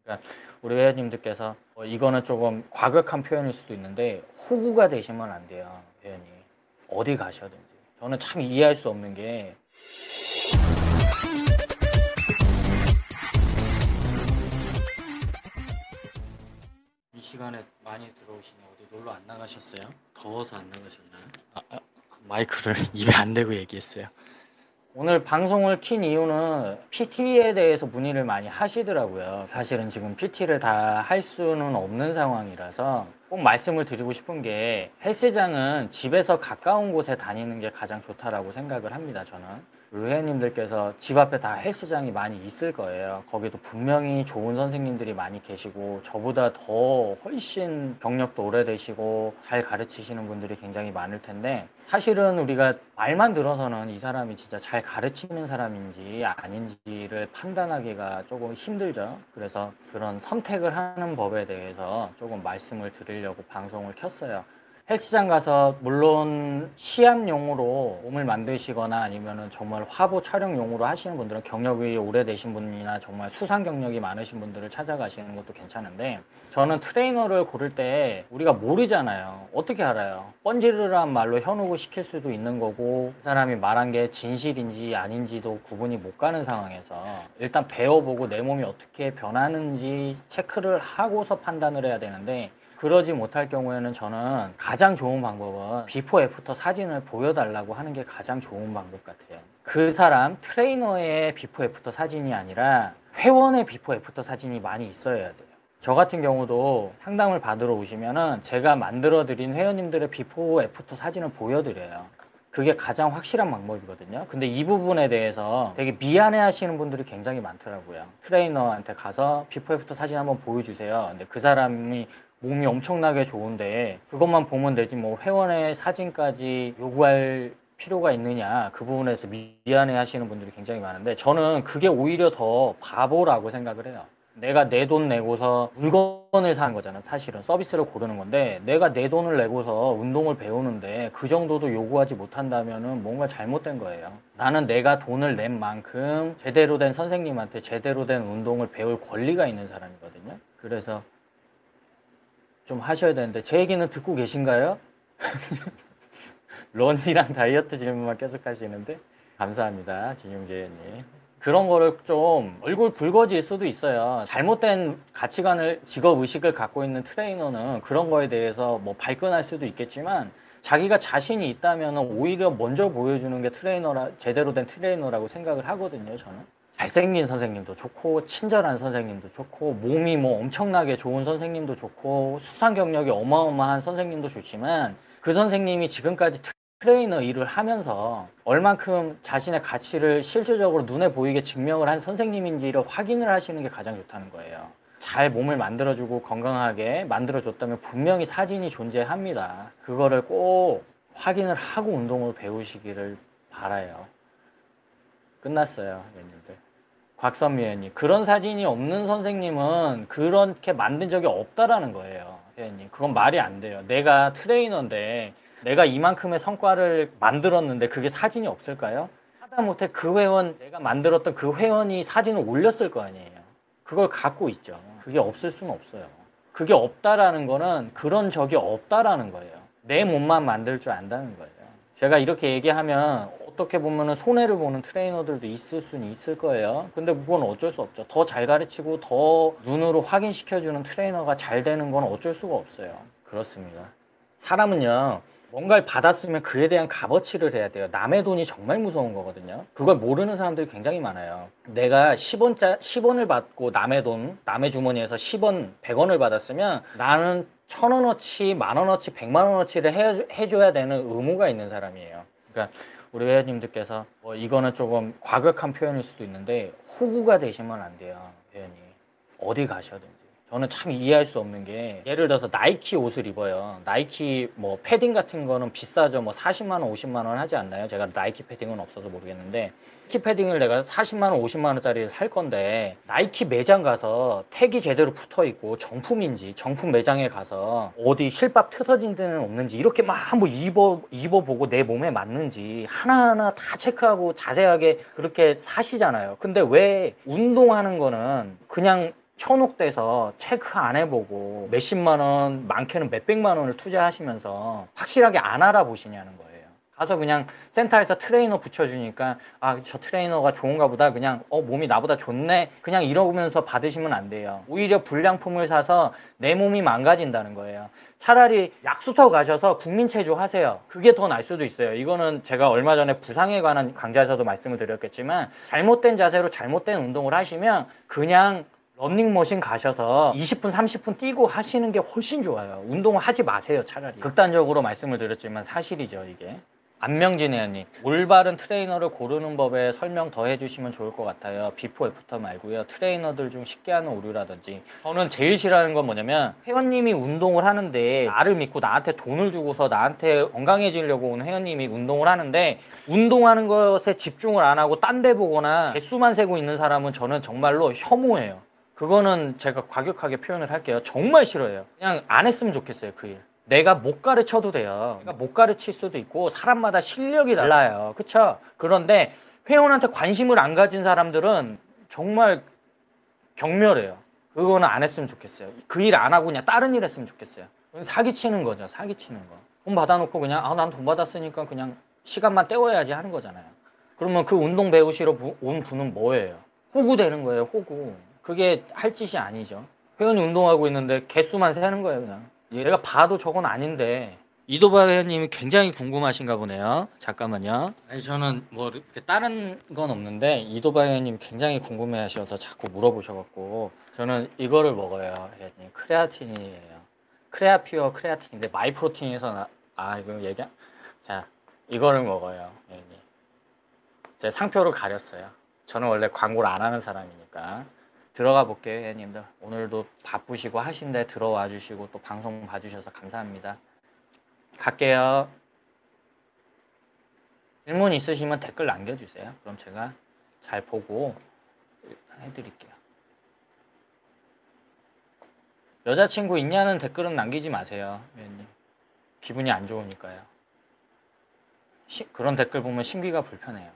그러니까 우리 회원님들께서 이거는 조금 과격한 표현일 수도 있는데 호구가 되시면 안 돼요. 회원님 어디 가셔든지. 저는 참 이해할 수 없는 게 이 시간에 많이 들어오시네. 어디 놀러 안 나가셨어요? 더워서 안 나가셨나요? 마이크를 입에 안 대고 얘기했어요. 오늘 방송을 킨 이유는 PT에 대해서 문의를 많이 하시더라고요. 사실은 지금 PT를 다 할 수는 없는 상황이라서 꼭 말씀을 드리고 싶은 게 헬스장은 집에서 가까운 곳에 다니는 게 가장 좋다라고 생각을 합니다. 저는 의회님들께서 집 앞에 다 헬스장이 많이 있을 거예요. 거기도 분명히 좋은 선생님들이 많이 계시고 저보다 더 훨씬 경력도 오래되시고 잘 가르치시는 분들이 굉장히 많을 텐데, 사실은 우리가 말만 들어서는 이 사람이 진짜 잘 가르치는 사람인지 아닌지를 판단하기가 조금 힘들죠. 그래서 그런 선택을 하는 법에 대해서 조금 말씀을 드리려고 방송을 켰어요. 헬스장 가서 물론 시합용으로 몸을 만드시거나 아니면은 정말 화보 촬영용으로 하시는 분들은, 경력이 오래되신 분이나 정말 수상 경력이 많으신 분들을 찾아가시는 것도 괜찮은데, 저는 트레이너를 고를 때 우리가 모르잖아요. 어떻게 알아요? 뻔지르르한 말로 현혹을 시킬 수도 있는 거고, 그 사람이 말한 게 진실인지 아닌지도 구분이 못 가는 상황에서 일단 배워보고 내 몸이 어떻게 변하는지 체크를 하고서 판단을 해야 되는데, 그러지 못할 경우에는 저는 가장 좋은 방법은 비포 애프터 사진을 보여달라고 하는 게 가장 좋은 방법 같아요. 그 사람 트레이너의 비포 애프터 사진이 아니라 회원의 비포 애프터 사진이 많이 있어야 돼요. 저 같은 경우도 상담을 받으러 오시면은 제가 만들어 드린 회원님들의 비포 애프터 사진을 보여드려요. 그게 가장 확실한 방법이거든요. 근데 이 부분에 대해서 되게 미안해 하시는 분들이 굉장히 많더라고요. 트레이너한테 가서 비포 애프터 사진 한번 보여주세요. 근데 그 사람이 몸이 엄청나게 좋은데 그것만 보면 되지 뭐 회원의 사진까지 요구할 필요가 있느냐, 그 부분에서 미안해 하시는 분들이 굉장히 많은데, 저는 그게 오히려 더 바보라고 생각을 해요. 내가 내 돈 내고서 물건을 사는 거잖아. 사실은 서비스를 고르는 건데, 내가 내 돈을 내고서 운동을 배우는데 그 정도도 요구하지 못한다면은 뭔가 잘못된 거예요. 나는 내가 돈을 낸 만큼 제대로 된 선생님한테 제대로 된 운동을 배울 권리가 있는 사람이거든요. 그래서 좀 하셔야 되는데, 제 얘기는 듣고 계신가요? 런이랑 다이어트 질문만 계속 하시는데 감사합니다, 진용재 의원님. 그런 거를 좀 얼굴 붉어질 수도 있어요. 잘못된 가치관을, 직업 의식을 갖고 있는 트레이너는 그런 거에 대해서 뭐 발끈할 수도 있겠지만, 자기가 자신이 있다면 오히려 먼저 보여주는 게 제대로 된 트레이너라고 생각을 하거든요. 저는 잘생긴 선생님도 좋고 친절한 선생님도 좋고 몸이 뭐 엄청나게 좋은 선생님도 좋고 수상 경력이 어마어마한 선생님도 좋지만, 그 선생님이 지금까지 트레이너 일을 하면서 얼만큼 자신의 가치를 실질적으로 눈에 보이게 증명을 한 선생님인지를 확인을 하시는 게 가장 좋다는 거예요. 잘 몸을 만들어주고 건강하게 만들어줬다면 분명히 사진이 존재합니다. 그거를 꼭 확인을 하고 운동을 배우시기를 바라요. 끝났어요, 회원님들. 곽선미 회원님, 그런 사진이 없는 선생님은 그렇게 만든 적이 없다라는 거예요. 회원님, 그건 말이 안 돼요. 내가 트레이너인데 내가 이만큼의 성과를 만들었는데 그게 사진이 없을까요? 하다못해 그 회원, 내가 만들었던 그 회원이 사진을 올렸을 거 아니에요. 그걸 갖고 있죠. 그게 없을 수는 없어요. 그게 없다라는 거는 그런 적이 없다라는 거예요. 내 몸만 만들 줄 안다는 거예요. 제가 이렇게 얘기하면 어떻게 보면 손해를 보는 트레이너들도 있을 수는 있을 거예요. 근데 그건 어쩔 수 없죠. 더 잘 가르치고 더 눈으로 확인시켜주는 트레이너가 잘 되는 건 어쩔 수가 없어요. 그렇습니다. 사람은요, 뭔가를 받았으면 그에 대한 값어치를 해야 돼요. 남의 돈이 정말 무서운 거거든요. 그걸 모르는 사람들이 굉장히 많아요. 내가 10원을 받고 남의 돈, 남의 주머니에서 10원, 100원을 받았으면 나는 1,000원어치, 만원어치, 100만원어치를 해줘야 되는 의무가 있는 사람이에요. 그러니까 우리 회원님들께서 이거는 조금 과격한 표현일 수도 있는데 호구가 되시면 안 돼요. 회원님 어디 가셔든지. 저는 참 이해할 수 없는 게, 예를 들어서 나이키 옷을 입어요. 나이키 뭐 패딩 같은 거는 비싸죠. 뭐 40만 원, 50만 원 하지 않나요? 제가 나이키 패딩은 없어서 모르겠는데, 나이키 패딩을 내가 40만 원, 50만 원짜리 살 건데 나이키 매장 가서 택이 제대로 붙어 있고 정품인지, 정품 매장에 가서 어디 실밥 뜯어진 데는 없는지 이렇게 막 뭐 입어보고 내 몸에 맞는지 하나하나 다 체크하고 자세하게 그렇게 사시잖아요. 근데 왜 운동하는 거는 그냥 현혹돼서 체크 안 해보고 몇십만 원, 많게는 몇백만 원을 투자하시면서 확실하게 안 알아보시냐는 거예요. 가서 그냥 센터에서 트레이너 붙여주니까 아, 저 트레이너가 좋은가 보다, 그냥 몸이 나보다 좋네, 그냥 이러면서 받으시면 안 돼요. 오히려 불량품을 사서 내 몸이 망가진다는 거예요. 차라리 약수터 가셔서 국민체조 하세요. 그게 더 나을 수도 있어요. 이거는 제가 얼마 전에 부상에 관한 강좌에서도 말씀을 드렸겠지만, 잘못된 자세로 잘못된 운동을 하시면 그냥 러닝머신 가셔서 20분 30분 뛰고 하시는 게 훨씬 좋아요. 운동을 하지 마세요. 차라리. 극단적으로 말씀을 드렸지만 사실이죠, 이게. 안명진 회원님, 올바른 트레이너를 고르는 법에 설명 더 해주시면 좋을 것 같아요. 비포 애프터 말고요. 트레이너들 중 쉽게 하는 오류라든지. 저는 제일 싫어하는 건 뭐냐면, 회원님이 운동을 하는데 나를 믿고 나한테 돈을 주고서 나한테 건강해지려고 온 회원님이 운동을 하는데, 운동하는 것에 집중을 안 하고 딴 데 보거나 개수만 세고 있는 사람은 저는 정말로 혐오해요. 그거는 제가 과격하게 표현을 할게요. 정말 싫어요. 그냥 안 했으면 좋겠어요, 그 일. 내가 못 가르쳐도 돼요. 내가 못 가르칠 수도 있고, 사람마다 실력이 달라요. 그쵸? 그런데 회원한테 관심을 안 가진 사람들은 정말 경멸해요. 그거는 안 했으면 좋겠어요. 그 일 안 하고 그냥 다른 일 했으면 좋겠어요. 사기치는 거죠. 사기치는 거. 돈 받아놓고 그냥 난 돈 받았으니까 그냥 시간만 때워야지 하는 거잖아요. 그러면 그 운동 배우시러 온 분은 뭐예요? 호구 되는 거예요. 호구. 그게 할 짓이 아니죠. 회원이 운동하고 있는데 개수만 세는 거예요, 그냥. 얘가 봐도 저건 아닌데. 이도바 회원님이 굉장히 궁금하신가 보네요. 잠깐만요. 아니, 저는 뭐 이렇게 다른 건 없는데 이도바 회원님 굉장히 궁금해하셔서 자꾸 물어보셔갖고, 저는 이거를 먹어요, 회원님. 크레아틴이에요. 크레아퓨어 크레아틴인데 마이프로틴에서 이거 자, 이거를 먹어요, 회원님. 제 상표를 가렸어요. 저는 원래 광고를 안 하는 사람이니까. 들어가 볼게요, 회원님들. 오늘도 바쁘시고 하신데 들어와 주시고 또 방송 봐주셔서 감사합니다. 갈게요. 질문 있으시면 댓글 남겨주세요. 그럼 제가 잘 보고 해드릴게요. 여자친구 있냐는 댓글은 남기지 마세요, 회원님. 기분이 안 좋으니까요. 그런 댓글 보면 심기가 불편해요.